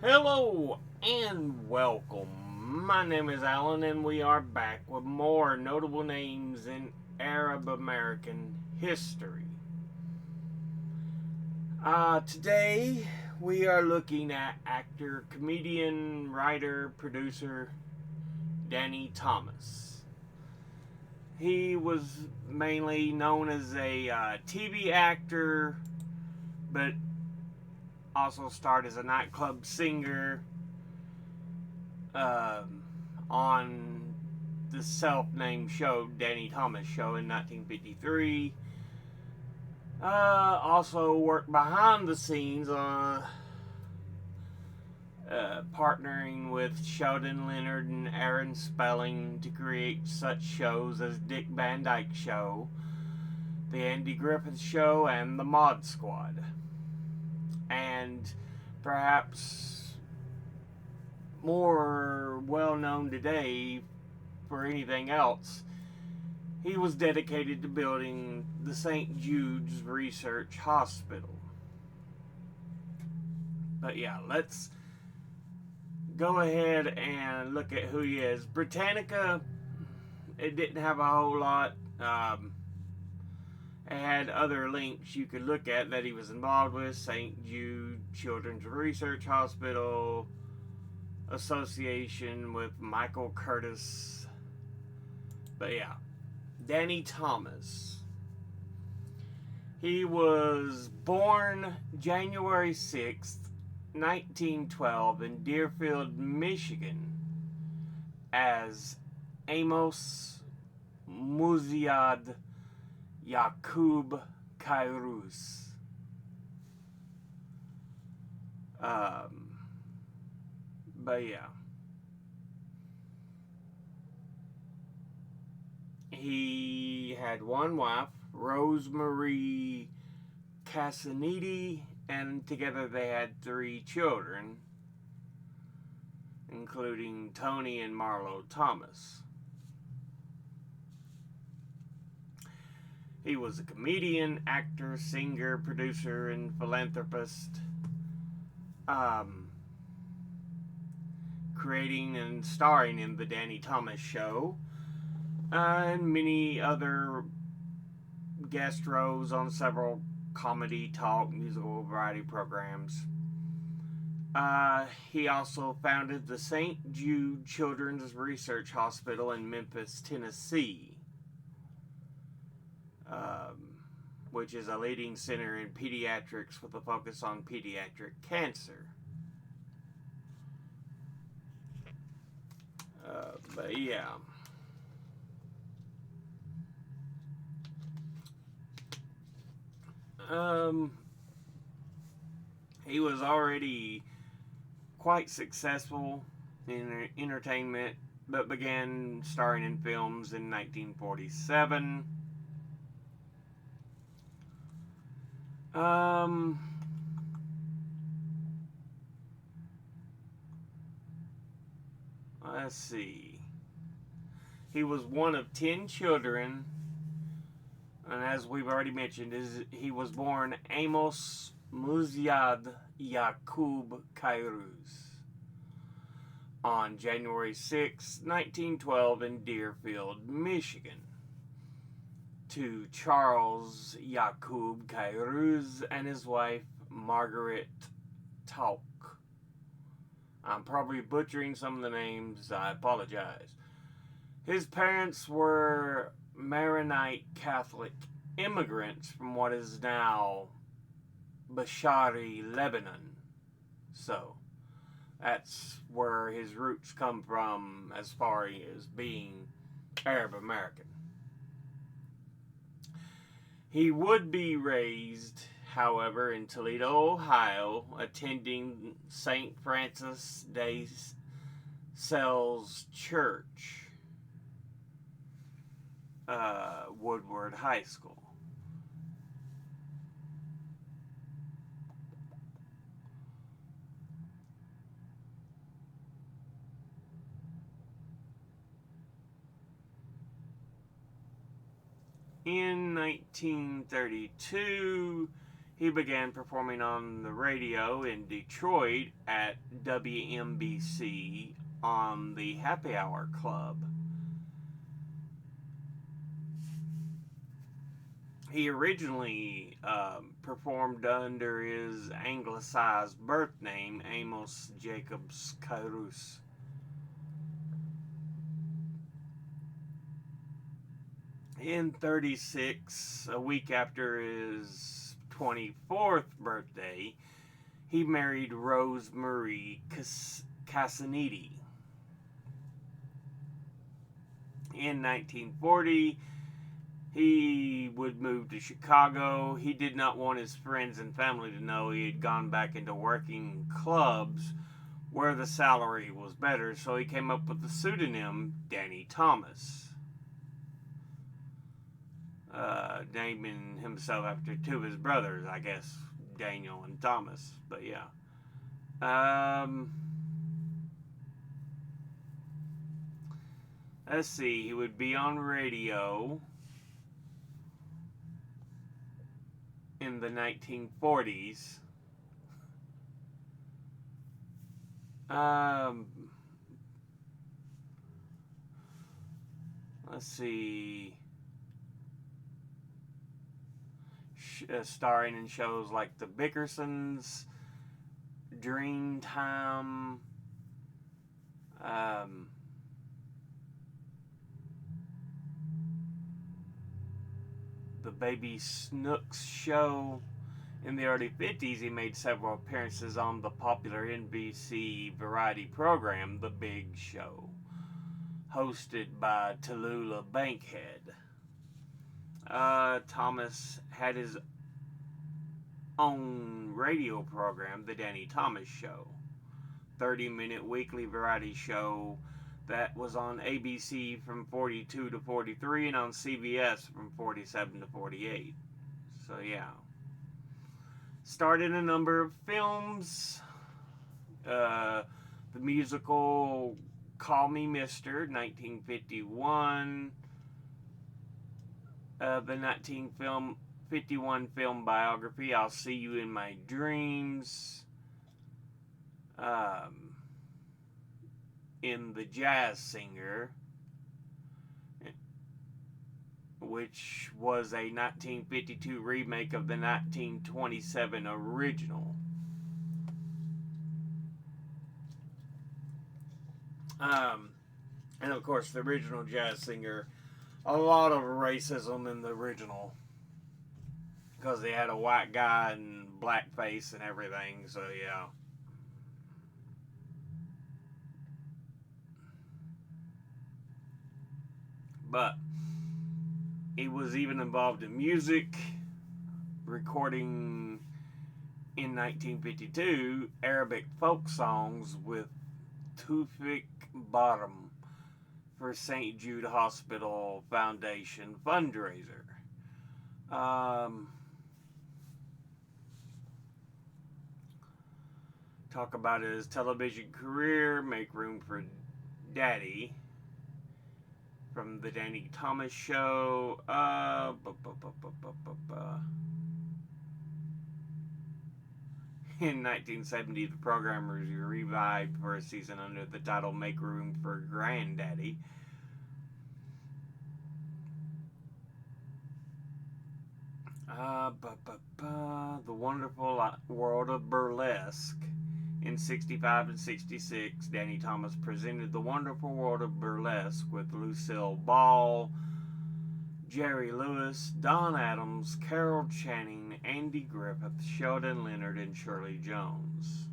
Hello and welcome. My name is Alan, and we are back with more notable names in Arab American history. Today, we are looking at actor, comedian, writer, producer Danny Thomas. He was mainly known as a TV actor, but also starred as a nightclub singer um, on the self-named show Danny Thomas Show in 1953. Also worked behind the scenes partnering with Sheldon Leonard and Aaron Spelling to create such shows as Dick Van Dyke Show, The Andy Griffith Show, and The Mod Squad. And perhaps more well known today for anything else, he was dedicated to building the St. Jude's Research Hospital. But yeah, let's go ahead and look at who he is. Britannica, it didn't have a whole lot. It had other links you could look at that he was involved with: St. Jude Children's Research Hospital, association with Michael Curtis. But yeah, Danny Thomas. He was born January 6th, 1912, in Deerfield, Michigan, as Amos Muziad Yakub Kairus. Um, but yeah, he had one wife, Rosemarie Casanidi, and together they had 3 children, including Tony and Marlo Thomas. He was a comedian, actor, singer, producer, and philanthropist, creating and starring in The Danny Thomas Show, and many other guest roles on several comedy, talk, musical, variety programs. He also founded the St. Jude Children's Research Hospital in Memphis, Tennessee, um, which is a leading center in pediatrics with a focus on pediatric cancer. But yeah. Um, he was already quite successful in entertainment, but began starring in films in 1947. Um, let's see. He was one of 10 children, and as we've already mentioned, he was born Amos Muziad Yakub Kairuz on January 6, 1912, in Deerfield, Michigan, to Charles Yakub Kairuz and his wife Margaret Talk. I'm probably butchering some of the names, I apologize. His parents were Maronite Catholic immigrants from what is now Bashari, Lebanon. So, that's where his roots come from as far as being Arab American. He would be raised, however, in Toledo, Ohio, attending St. Francis de Sales Church, Woodward High School. In 1932, He began performing on the radio in Detroit at WMBC on the Happy Hour Club. He originally performed under his anglicized birth name, Amos Jacobs Carus. In 36, a week after his 24th birthday, he married Rose Marie Casaniti. In 1940, he would move to Chicago. He did not want his friends and family to know he had gone back into working clubs where the salary was better, so he came up with the pseudonym Danny Thomas, naming himself after two of his brothers, I guess, Daniel and Thomas. But yeah. Let's see, he would be on radio in the 1940s. Let's see. Starring in shows like The Bickersons, Dreamtime, The Baby Snooks Show. In the early 50s, he made several appearances on the popular NBC variety program, The Big Show, hosted by Tallulah Bankhead. Thomas had his own radio program, The Danny Thomas Show, 30-minute weekly variety show that was on ABC from 42 to 43 and on CBS from 47 to 48. So yeah. Starred in a number of films. The musical Call Me Mister, 1951. The 1951 film biography, I'll See You in My Dreams. In The Jazz Singer, which was a 1952 remake of the 1927 original. And of course, the original Jazz Singer, a lot of racism in the original, because they had a white guy and blackface and everything, so yeah. But he was even involved in music, recording in 1952 Arabic folk songs with Tufik Bottom for St. Jude Hospital Foundation fundraiser. Talk about his television career, Make Room for Daddy, from The Danny Thomas Show. In 1970, the program was revived for a season under the title Make Room for Granddaddy. The Wonderful World of Burlesque. In 65 and 66, Danny Thomas presented The Wonderful World of Burlesque with Lucille Ball, Jerry Lewis, Don Adams, Carol Channing, Andy Griffith, Sheldon Leonard, and Shirley Jones.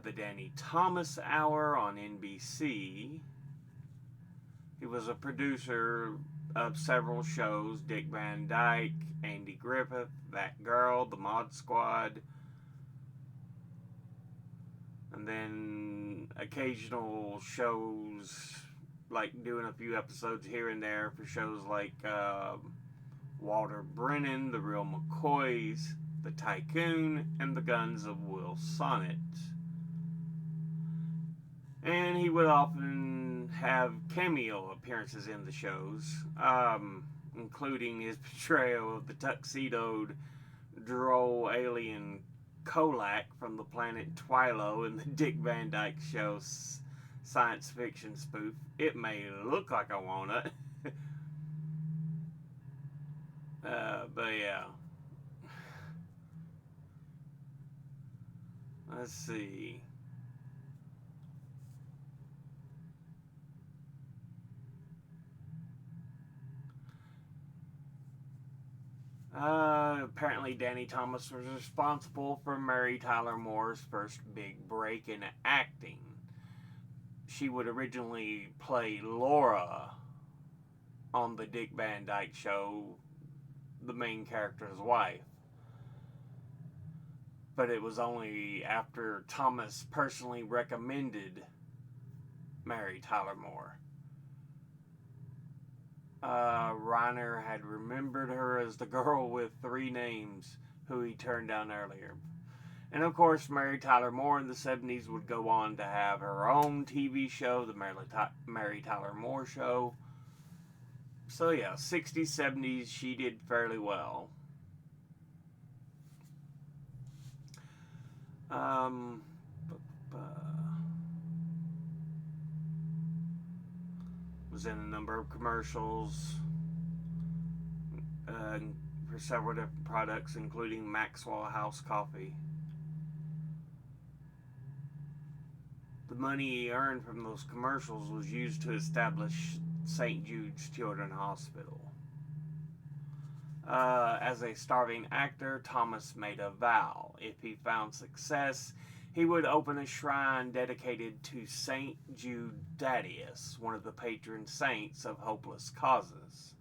The Danny Thomas Hour on NBC. He was a producer of several shows: Dick Van Dyke, Andy Griffith, That Girl, The Mod Squad, and then occasional shows, like doing a few episodes here and there for shows like Walter Brennan, The Real McCoys, The Tycoon, and The Guns of Will Sonnet. And he would often have cameo appearances in the shows. including his portrayal of the tuxedoed droll alien Kolak from the planet Twilo in the Dick Van Dyke Show's science fiction spoof. It may look like I want it. But yeah. Let's see. Apparently, Danny Thomas was responsible for Mary Tyler Moore's first big break in acting. She would originally play Laura on the Dick Van Dyke Show, the main character's wife. But it was only after Thomas personally recommended Mary Tyler Moore. Reiner had remembered her as the girl with 3 names who he turned down earlier. And of course, Mary Tyler Moore in the 70s would go on to have her own TV show, The Mary Tyler Moore Show. So yeah, 60s, 70s, she did fairly well. Was in a number of commercials for several different products, including Maxwell House Coffee. The money he earned from those commercials was used to establish St. Jude's Children's Hospital. As a starving actor, Thomas made a vow. If he found success, he would open a shrine dedicated to St. Jude Thaddeus, one of the patron saints of hopeless causes.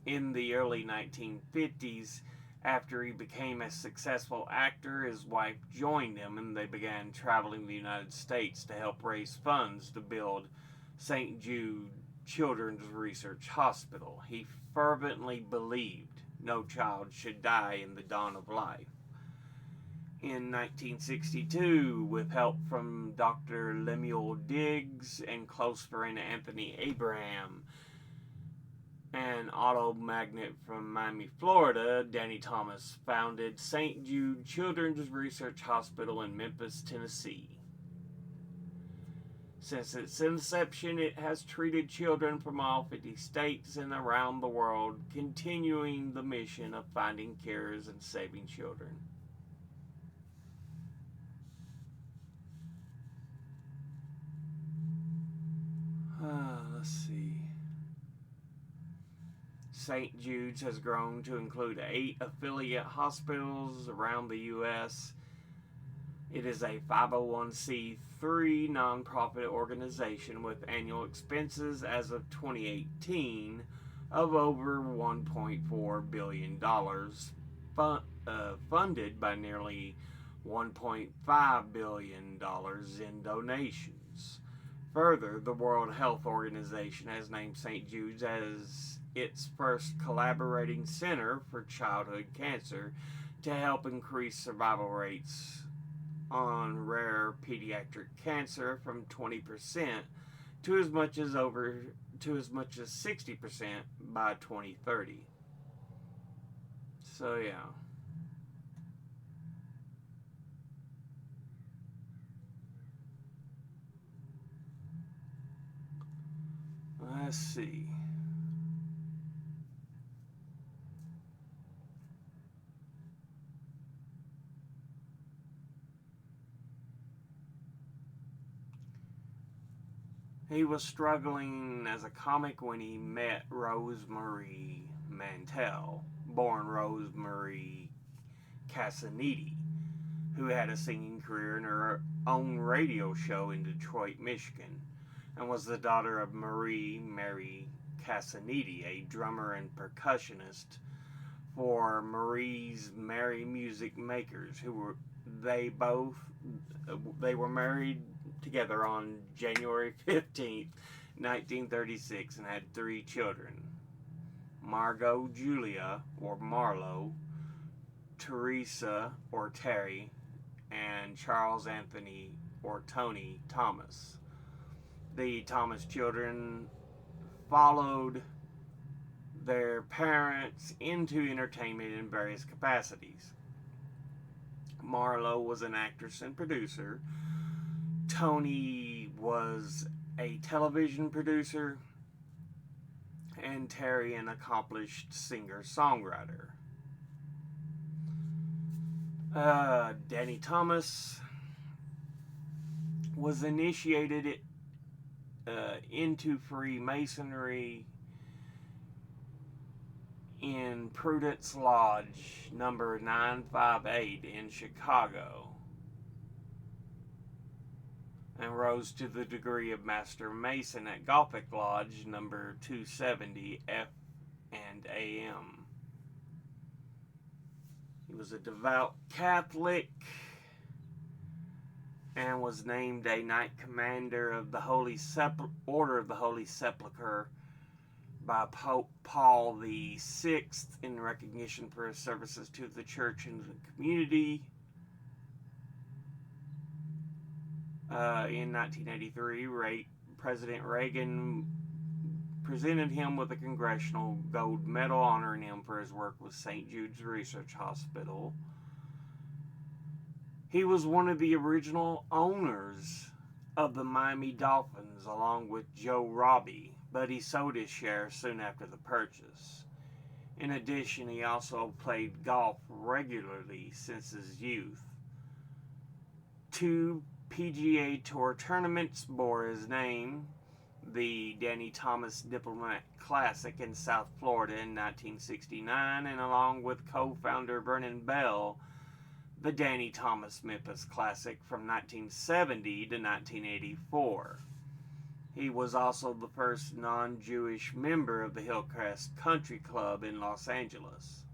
In the early 1950s, after he became a successful actor, his wife joined him and they began traveling the United States to help raise funds to build St. Jude Children's Research Hospital. He fervently believed no child should die in the dawn of life. In 1962, with help from Dr. Lemuel Diggs and close friend Anthony Abraham, an auto magnate from Miami, Florida, Danny Thomas founded St. Jude Children's Research Hospital in Memphis, Tennessee. Since its inception, it has treated children from all 50 states and around the world, continuing the mission of finding cures and saving children. Let's see. St. Jude's has grown to include 8 affiliate hospitals around the U.S. It is a 501c3 nonprofit organization with annual expenses as of 2018 of over $1.4 billion, funded by nearly $1.5 billion in donations. Further, the World Health Organization has named St. Jude's as its first collaborating center for childhood cancer to help increase survival rates on rare pediatric cancer from 20% to as much as 60% by 2030. So yeah. Let's see. He was struggling as a comic when he met Rose Marie Mantell, born Rose Marie Casanidi, who had a singing career in her own radio show in Detroit, Michigan, and was the daughter of Mary Casanidi, a drummer and percussionist for Marie's Merry Music Makers, they were married together on January 15th, 1936, and had 3 children: Margot Julia, or Marlo, Teresa, or Terry, and Charles Anthony, or Tony Thomas. The Thomas children followed their parents into entertainment in various capacities. Marlo was an actress and producer. Tony was a television producer. And Terry an accomplished singer-songwriter. Danny Thomas was initiated into Freemasonry in Prudence Lodge number 958 in Chicago, and rose to the degree of Master Mason at Gothic Lodge number 270 F and AM. He was a devout Catholic and was named a Knight Commander of the Order of the Holy Sepulchre by Pope Paul VI in recognition for his services to the church and the community. In 1983, President Reagan presented him with a Congressional Gold Medal honoring him for his work with St. Jude's Research Hospital. He was one of the original owners of the Miami Dolphins along with Joe Robbie, but he sold his share soon after the purchase. In addition, he also played golf regularly since his youth. 2 PGA Tour tournaments bore his name: the Danny Thomas Diplomat Classic in South Florida in 1969, and along with co-founder Vernon Bell, the Danny Thomas Memphis Classic from 1970 to 1984. He was also the first non-Jewish member of the Hillcrest Country Club in Los Angeles.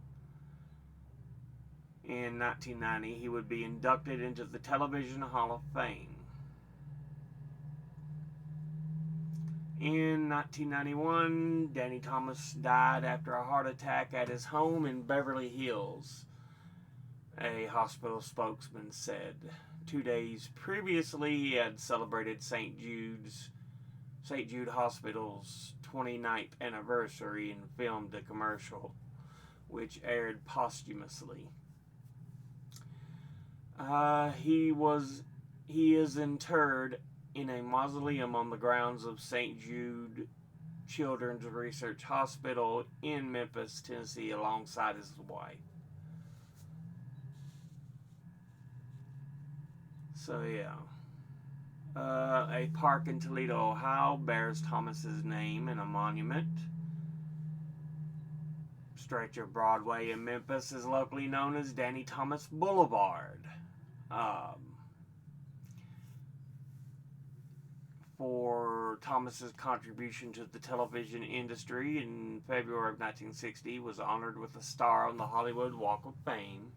In 1990, he would be inducted into the Television Hall of Fame. In 1991, Danny Thomas died after a heart attack at his home in Beverly Hills, a hospital spokesman said. 2 days previously, he had celebrated St. Jude Hospital's 29th anniversary and filmed a commercial, which aired posthumously. He is interred in a mausoleum on the grounds of St. Jude Children's Research Hospital in Memphis, Tennessee, alongside his wife. So yeah. A park in Toledo, Ohio bears Thomas's name in a monument. Stretch of Broadway in Memphis is locally known as Danny Thomas Boulevard. For Thomas's contribution to the television industry in February of 1960, he was honored with a star on the Hollywood Walk of Fame.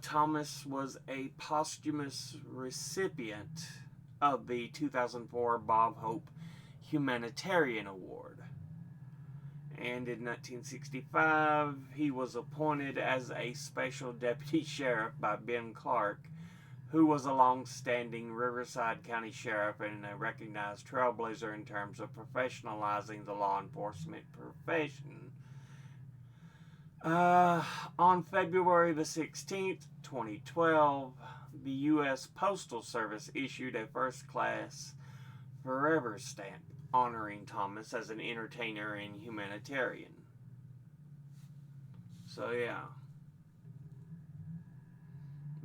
Thomas was a posthumous recipient of the 2004 Bob Hope Humanitarian Award. And in 1965, he was appointed as a special deputy sheriff by Ben Clark, who was a long-standing Riverside County sheriff and a recognized trailblazer in terms of professionalizing the law enforcement profession. On February the 16th, 2012, the U.S. Postal Service issued a first-class forever stamp honoring Thomas as an entertainer and humanitarian. So yeah.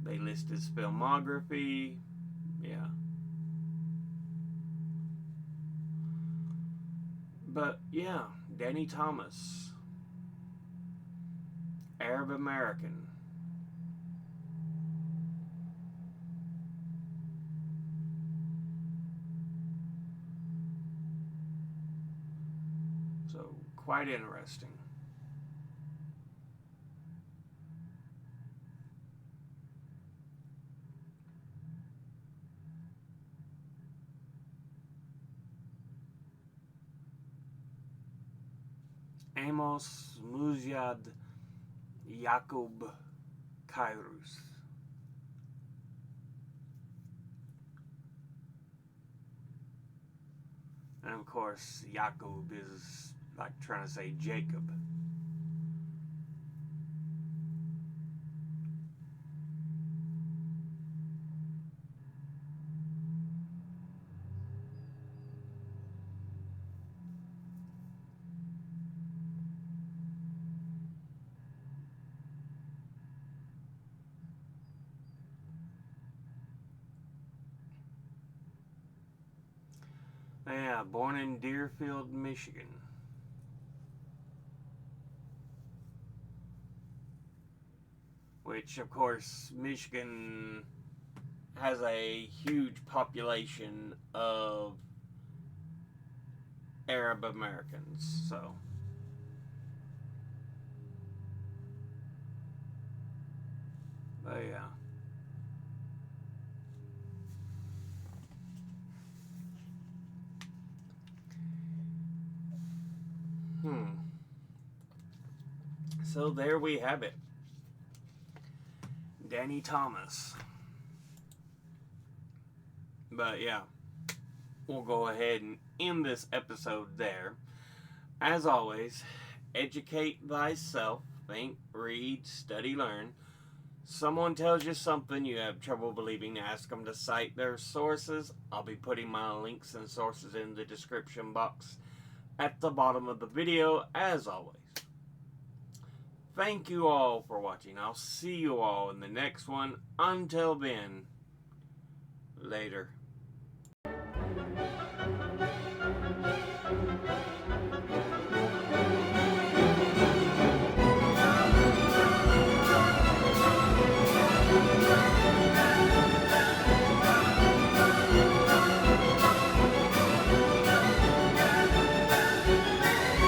They list his filmography. Yeah. But yeah, Danny Thomas, Arab American. So, quite interesting. Amos Muzyad Yakub Kairos. And of course, Yakub is Like trying to say Jacob. Yeah, born in Deerfield, Michigan. Which, of course, Michigan has a huge population of Arab Americans, so. But yeah. So there we have it. Danny Thomas. But yeah, we'll go ahead and end this episode there. As always, educate thyself. Think, read, study, learn. Someone tells you something you have trouble believing, ask them to cite their sources. I'll be putting my links and sources in the description box at the bottom of the video, as always. Thank you all for watching. I'll see you all in the next one. Until then, later.